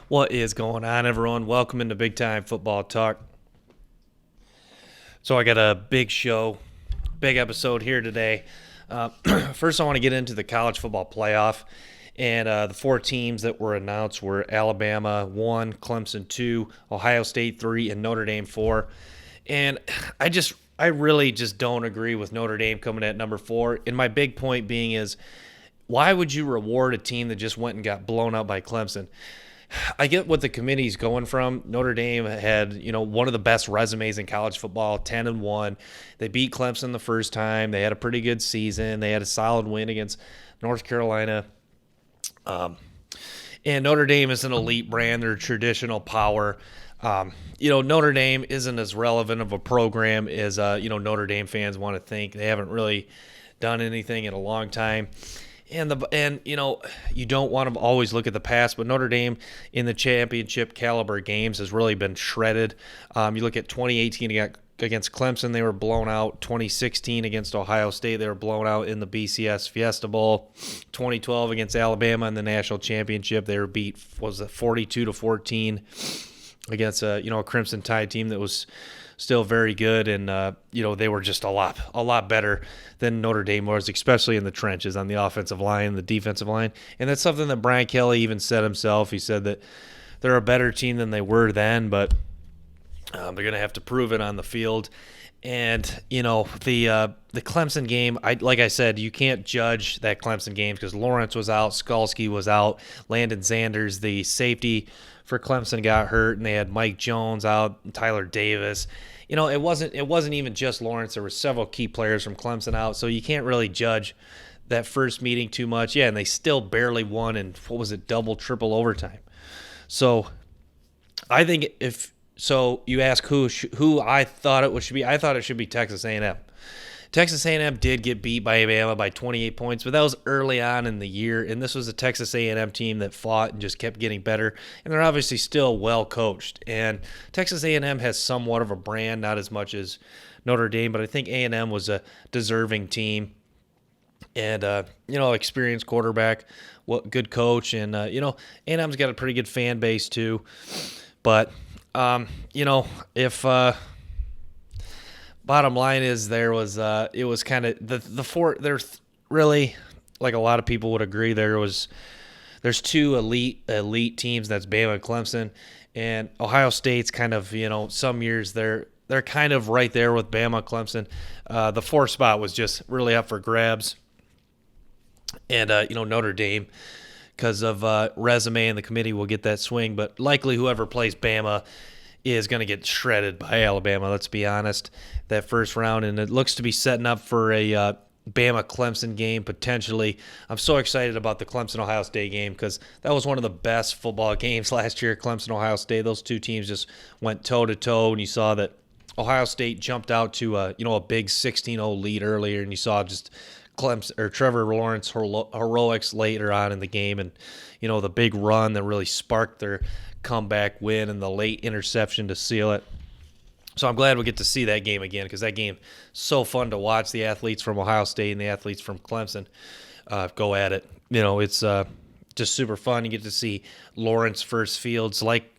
What is going on, everyone? Welcome into Big Time Football Talk. So, I got a big episode here today. First, I want to get into the college football playoff. And the four teams that were announced were Alabama 1, Clemson 2, Ohio State 3, and Notre Dame 4. And I really just don't agree with Notre Dame coming at number 4. And my big point being is, why would you reward a team that just went and got blown out by Clemson? I get what the committee's going from. Notre Dame had, one of the best resumes in college football, 10-1. They beat Clemson the first time. They had a pretty good season. They had a solid win against North Carolina. And Notre Dame is an elite brand. They're a traditional power. Notre Dame isn't as relevant of a program as, Notre Dame fans want to think. They haven't really done anything in a long time. And you don't want to always look at the past, but Notre Dame in the championship caliber games has really been shredded. You look at 2018 against Clemson, they were blown out. 2016 against Ohio State, they were blown out in the BCS Fiesta Bowl. 2012 against Alabama in the national championship, they were beat 42-14 against a Crimson Tide team that was still very good, and they were just a lot better than Notre Dame was, especially in the trenches on the offensive line, the defensive line. And that's something that Brian Kelly even said himself. He said that they're a better team than they were then, but they're going to have to prove it on the field. And the Clemson game, like I said, you can't judge that Clemson game because Lawrence was out, Skalski was out, Landon Sanders, the safety for Clemson, got hurt, and they had Mike Jones out, Tyler Davis. It wasn't even just Lawrence. There were several key players from Clemson out, so you can't really judge that first meeting too much. Yeah, and they still barely won in, double, triple overtime. So I think you ask who I thought it should be. I thought it should be Texas A&M. Texas A&M did get beat by Alabama by 28 points, but that was early on in the year, and this was a Texas A&M team that fought and just kept getting better, and they're obviously still well coached. And Texas A&M has somewhat of a brand, not as much as Notre Dame, but I think A&M was a deserving team, and experienced quarterback, good coach, and A&M's got a pretty good fan base too. But if bottom line is it was kind of the four. There's really, like a lot of people would agree, there's two elite teams. That's Bama and Clemson, and Ohio State's kind of, some years they're kind of right there with Bama, Clemson. The fourth spot was just really up for grabs, and Notre Dame, because of resume, and the committee will get that swing, but likely whoever plays Bama is going to get shredded by Alabama, let's be honest, that first round. And it looks to be setting up for a Bama-Clemson game, potentially. I'm so excited about the Clemson-Ohio State game because that was one of the best football games last year, Clemson-Ohio State. Those two teams just went toe-to-toe, and you saw that Ohio State jumped out to a big 16-0 lead earlier, and you saw just Clemson or Trevor Lawrence heroics later on in the game, and the big run that really sparked their comeback win and the late interception to seal it. So I'm glad we get to see that game again because that game so fun to watch. The athletes from Ohio State and the athletes from Clemson go at it. It's just super fun. You get to see Lawrence first fields, like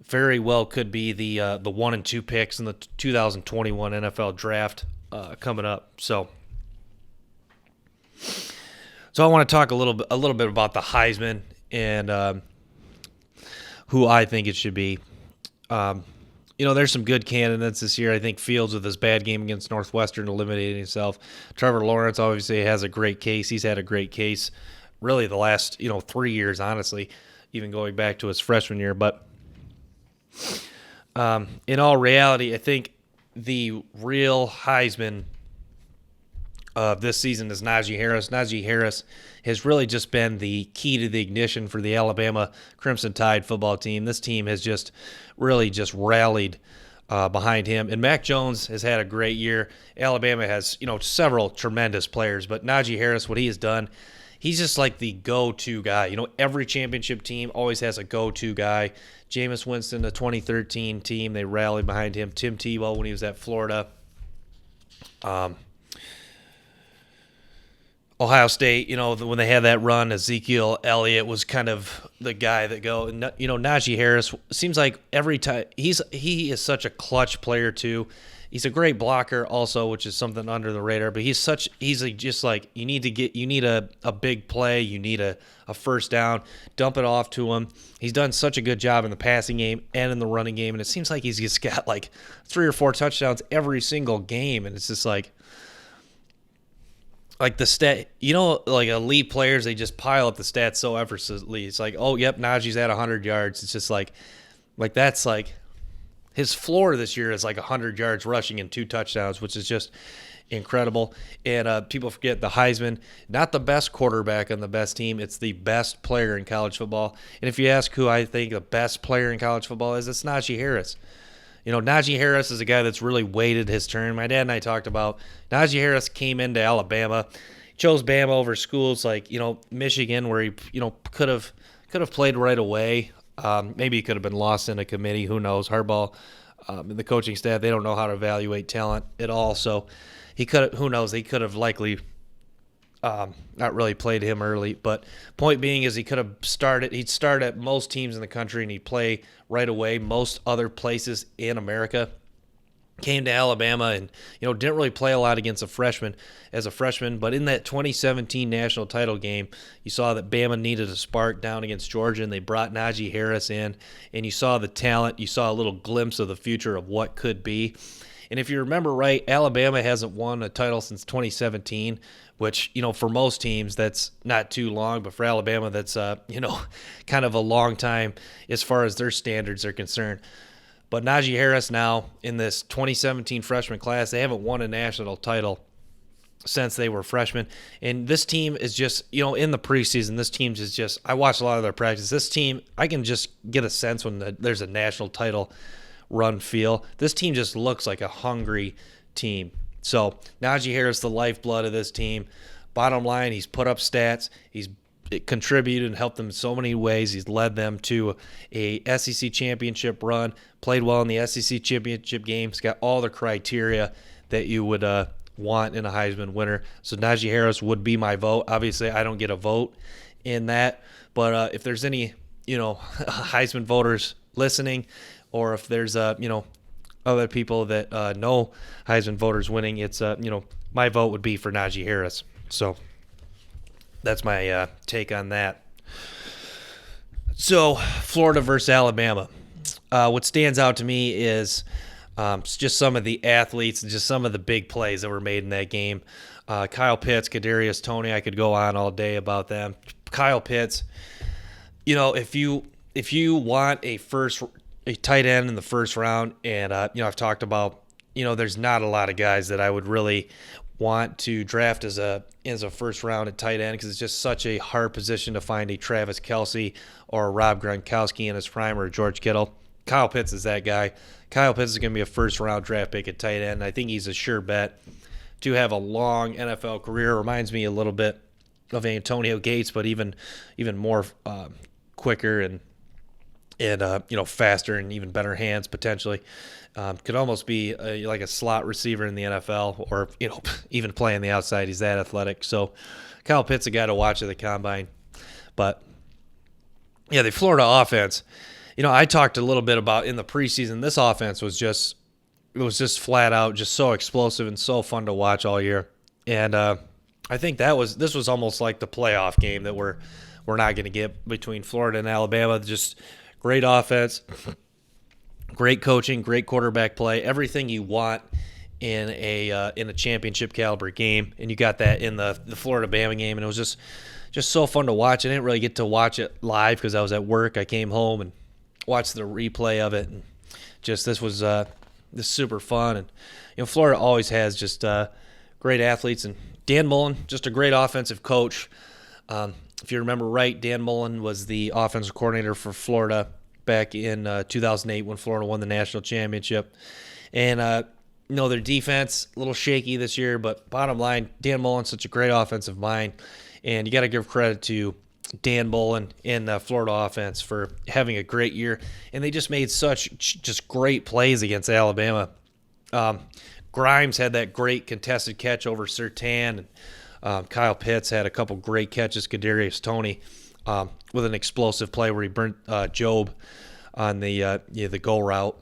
very well could be the 1 and 2 picks in the 2021 NFL draft coming up. So I want to talk a little bit about the Heisman and who I think it should be. There's some good candidates this year. I think Fields, with his bad game against Northwestern, eliminating himself. Trevor Lawrence obviously has a great case. He's had a great case really the last 3 years, honestly, even going back to his freshman year. But in all reality, I think the real Heisman of this season is Najee Harris. Najee Harris has really just been the key to the ignition for the Alabama Crimson Tide football team. This team has just really just rallied behind him. And Mac Jones has had a great year. Alabama has, several tremendous players, but Najee Harris, what he has done, he's just like the go-to guy. Every championship team always has a go-to guy. Jameis Winston, the 2013 team, they rallied behind him. Tim Tebow when he was at Florida. Ohio State, when they had that run, Ezekiel Elliott was kind of the guy that go. Najee Harris seems like every time he is such a clutch player too. He's a great blocker also, which is something under the radar. But he's just like you need a big play, you need a first down, dump it off to him. He's done such a good job in the passing game and in the running game, and it seems like he's just got like 3 or 4 touchdowns every single game, and it's just like the stat, like elite players, they just pile up the stats so effortlessly. It's like, oh, yep, Najee's at 100 yards. It's just like that's like his floor this year is like 100 yards rushing and 2 touchdowns, which is just incredible. And people forget the Heisman, not the best quarterback on the best team. It's the best player in college football. And if you ask who I think the best player in college football is, it's Najee Harris. Najee Harris is a guy that's really waited his turn. My dad and I talked about Najee Harris came into Alabama, chose Bama over schools like, Michigan, where he, could have played right away. Maybe he could have been lost in a committee. Who knows? Harbaugh and the coaching staff, they don't know how to evaluate talent at all. So he could have, who knows? He could have likely not really played him early. But point being is he could have started. He'd start at most teams in the country and he'd play right away most other places in America. Came to Alabama and didn't really play a lot against a freshman as a freshman, but in that 2017 national title game, you saw that Bama needed a spark down against Georgia, and they brought Najee Harris in, and you saw the talent, you saw a little glimpse of the future of what could be. And if you remember right, Alabama hasn't won a title since 2017, which, for most teams, that's not too long. But for Alabama, that's, kind of a long time as far as their standards are concerned. But Najee Harris now, in this 2017 freshman class, they haven't won a national title since they were freshmen. And this team is just, in the preseason, this team is just, I watched a lot of their practice. This team, I can just get a sense when there's a national title run feel. This team just looks like a hungry team. So Najee Harris, the lifeblood of this team. Bottom line, he's put up stats. He's contributed and helped them in so many ways. He's led them to a SEC championship run, played well in the SEC championship game. He's got all the criteria that you would want in a Heisman winner. So Najee Harris would be my vote. Obviously, I don't get a vote in that. But if there's any, Heisman voters listening, or if there's, other people that know Heisman voters winning, it's, my vote would be for Najee Harris. So that's my take on that. So Florida versus Alabama. What stands out to me is just some of the athletes and just some of the big plays that were made in that game. Kyle Pitts, Kadarius Toney, I could go on all day about them. Kyle Pitts, if you want a tight end in the first round, and I've talked about, there's not a lot of guys that I would really want to draft as a first round at tight end, because it's just such a hard position to find a Travis Kelce or a Rob Gronkowski in his prime, or a George Kittle. Kyle Pitts is that guy. Kyle Pitts is going to be a first round draft pick at tight end. I think he's a sure bet to have a long NFL career. Reminds me a little bit of Antonio Gates, but even more quicker and faster and even better hands potentially. Could almost be like a slot receiver in the NFL, or even playing the outside. He's that athletic. So Kyle Pitts, a guy to watch at the combine. But yeah, the Florida offense. I talked a little bit about in the preseason. This offense was just flat out just so explosive and so fun to watch all year. And I think this was almost like the playoff game that we're not going to get between Florida and Alabama. Just great offense. Great coaching, great quarterback play, everything you want in a championship caliber game, and you got that in the Florida Bama game, and it was just so fun to watch. I didn't really get to watch it live because I was at work. I came home and watched the replay of it, and this was super fun. And Florida always has just great athletes, and Dan Mullen, just a great offensive coach. If you remember right, Dan Mullen was the offensive coordinator for Florida back in 2008 when Florida won the national championship. And, their defense, a little shaky this year, but bottom line, Dan Mullen's such a great offensive mind. And you got to give credit to Dan Mullen in the Florida offense for having a great year. And they just made such just great plays against Alabama. Grimes had that great contested catch over Surtain. Kyle Pitts had a couple great catches. Kadarius Toney with an explosive play where he burnt Job on the goal route.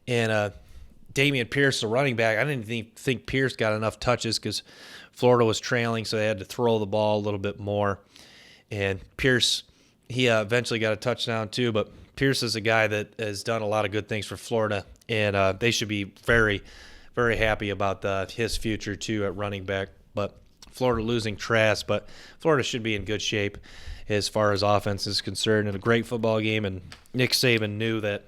And Dameon Pierce, the running back, I didn't think Pierce got enough touches because Florida was trailing, so they had to throw the ball a little bit more. And Pierce, he eventually got a touchdown too, but Pierce is a guy that has done a lot of good things for Florida, and they should be very, very happy about his future too at running back. But Florida losing Trask, but Florida should be in good shape as far as offense is concerned. And a great football game, and Nick Saban knew that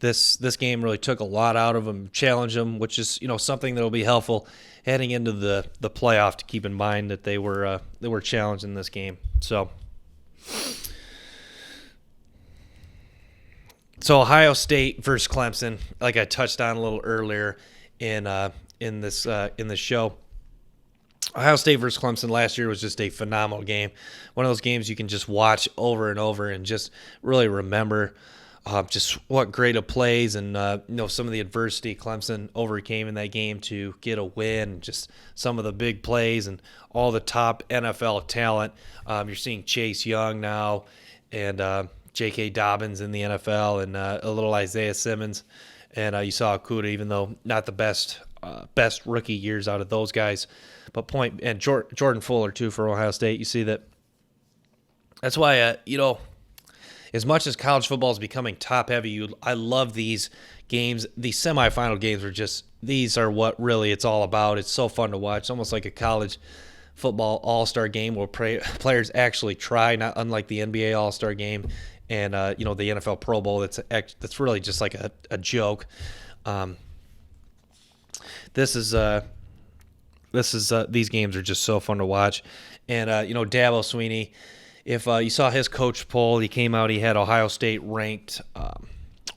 this game really took a lot out of him, challenged him, which is something that will be helpful heading into the playoff, to keep in mind that they were challenged in this game. So Ohio State versus Clemson, like I touched on a little earlier in this show. Ohio State versus Clemson last year was just a phenomenal game. One of those games you can just watch over and over and just really remember just what great of plays and some of the adversity Clemson overcame in that game to get a win. Just some of the big plays and all the top NFL talent. You're seeing Chase Young now and J.K. Dobbins in the NFL and a little Isaiah Simmons. And you saw Okudah, even though not the best rookie years out of those guys. But and Jordan Fuller, too, for Ohio State. You see that. That's why, as much as college football is becoming top-heavy, I love these games. These semifinal games these are what really it's all about. It's so fun to watch. It's almost like a college football all-star game where players actually try, not unlike the NBA all-star game and the NFL Pro Bowl. That's really just like a joke. These games are just so fun to watch. And Dabo Swinney, if you saw his coach poll, he came out, he had Ohio State ranked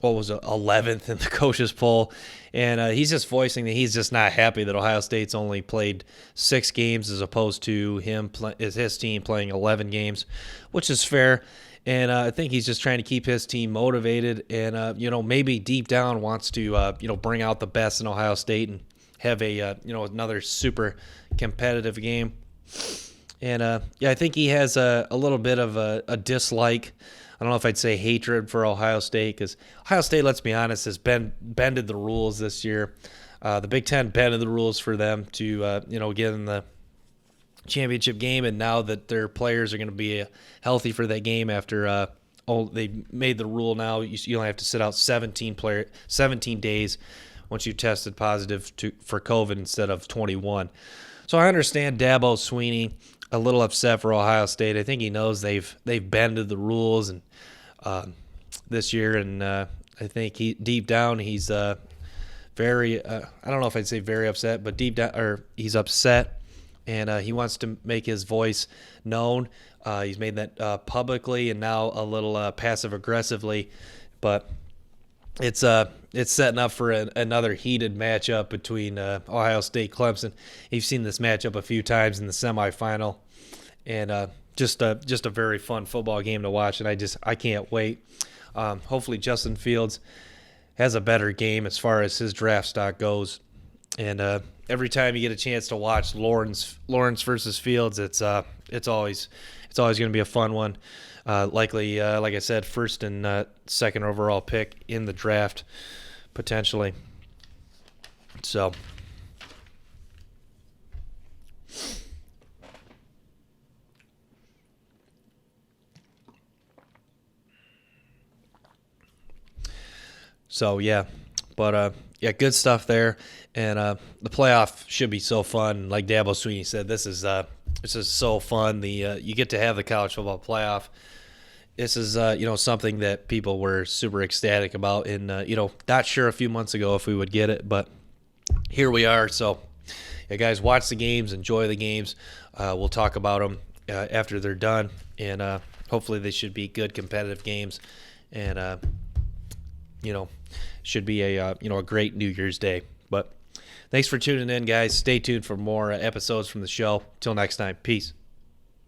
11th in the coaches poll, and he's just voicing that he's just not happy that Ohio State's only played 6 games as opposed to his team playing 11 games, which is fair. And I think he's just trying to keep his team motivated, and maybe deep down wants to bring out the best in Ohio State and have another super competitive game. And I think he has a little bit of a dislike. I don't know if I'd say hatred for Ohio State, because Ohio State, let's be honest, has bended the rules this year. The Big Ten bended the rules for them to get in the championship game, and now that their players are going to be healthy for that game after they made the rule now you only have to sit out 17 days once you tested positive for COVID instead of 21. So I understand Dabo Swinney a little upset for Ohio State. I think he knows they've bended the rules and this year, and I think deep down he's very I don't know if I'd say very upset, but deep down he's upset, and he wants to make his voice known. He's made that publicly and now a little passive aggressively, but it's setting up for another heated matchup between Ohio State Clemson. You've seen this matchup a few times in the semifinal, and just a very fun football game to watch. And I can't wait. Hopefully Justin Fields has a better game as far as his draft stock goes. And every time you get a chance to watch Lawrence versus Fields, it's always going to be a fun one. Likely, like I said, first and second overall pick in the draft, potentially. So yeah, but good stuff there, and the playoff should be so fun. Like Dabo Swinney said, this is so fun. You get to have the college football playoff. This is something that people were super ecstatic about, and not sure a few months ago if we would get it, but here we are. So, yeah, guys, watch the games, enjoy the games. We'll talk about them after they're done, and hopefully they should be good competitive games, and should be a great New Year's Day. But thanks for tuning in, guys. Stay tuned for more episodes from the show. Till next time, peace.